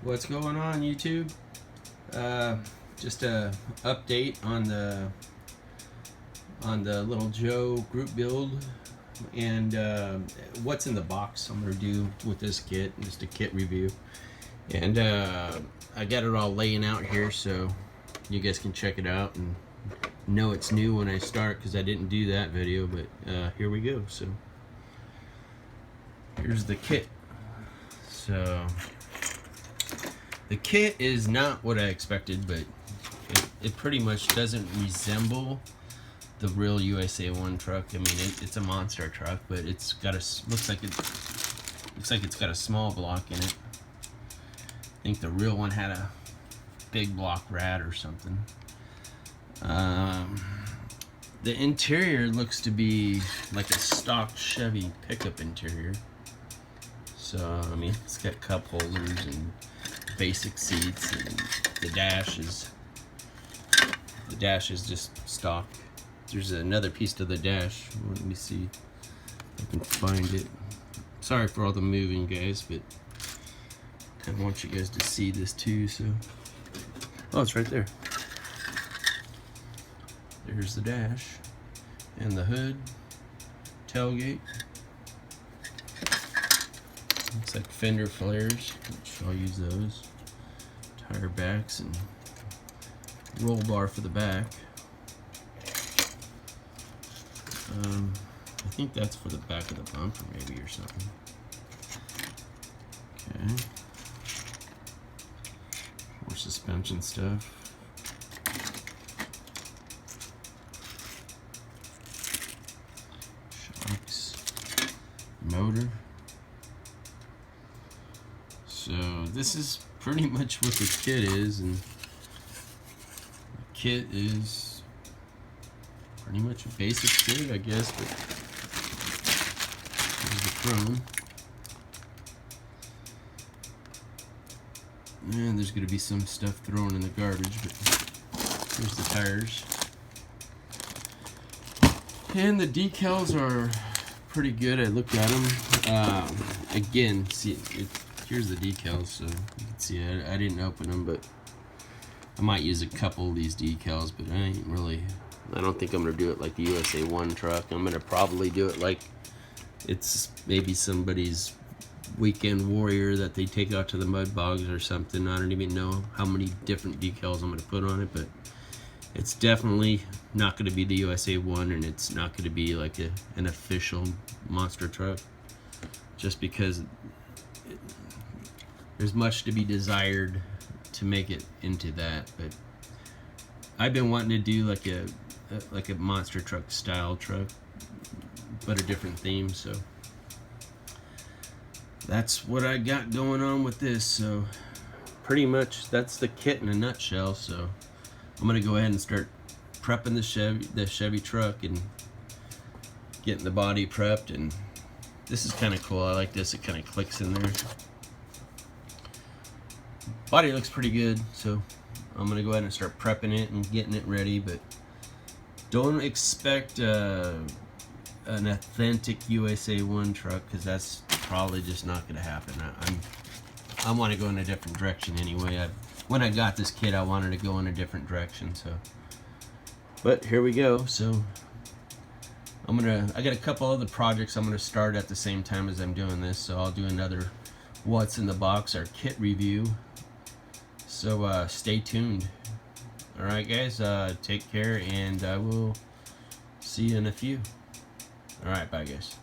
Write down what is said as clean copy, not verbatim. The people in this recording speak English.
What's going on, YouTube? Just a update on the Lil Joe group build and what's in the box I'm gonna do with this kit. Just a kit review, and I got it all laying out here so you guys can check it out and know it's new when I start, because I didn't do that video. But here we go. So here's the kit. So the kit is not what I expected, but it pretty much doesn't resemble the real USA 1 truck. I mean, it's a monster truck, but it's got looks like it's got a small block in it. I think the real one had a big block rad or something. The interior looks to be like a stock Chevy pickup interior. So I mean, it's got cup holders and basic seats, and the dash is just stock. There's another piece to the dash. Let me see if I can find it. Sorry for all the moving, guys, but I want you guys to see this too. So, oh, it's right there. There's the dash and the hood, tailgate. Looks like fender flares, which I'll use those. Tire backs and roll bar for the back. I think that's for the back of the bumper, maybe, or something. Okay. More suspension stuff. Shocks. Motor. So this is pretty much what the kit is, and the kit is pretty much a basic kit, I guess, but here's the chrome. And there's going to be some stuff thrown in the garbage, but here's the tires. And the decals are pretty good. I looked at them. Again, see, here's the decals, so you can see I didn't open them, but I might use a couple of these decals, but I don't think I'm going to do it like the USA 1 truck. I'm going to probably do it like it's maybe somebody's weekend warrior that they take out to the mud bogs or something. I don't even know how many different decals I'm going to put on it, but it's definitely not going to be the USA 1, and it's not going to be like an official monster truck, just because there's much to be desired to make it into that. But I've been wanting to do like a monster truck style truck, but a different theme. So that's what I got going on with this. So pretty much that's the kit in a nutshell. So I'm gonna go ahead and start prepping the Chevy truck and getting the body prepped. And this is kind of cool. I like this. It kind of clicks in there. Body looks pretty good, so I'm gonna go ahead and start prepping it and getting it ready. But don't expect an authentic USA 1 truck, because that's probably just not gonna happen. I want to go in a different direction anyway. When I got this kit, I wanted to go in a different direction. So, but here we go. So I got a couple other projects I'm gonna start at the same time as I'm doing this. So I'll do another what's in the box, our kit review. So stay tuned. Alright guys, take care, and I will see you in a few. Alright, bye guys.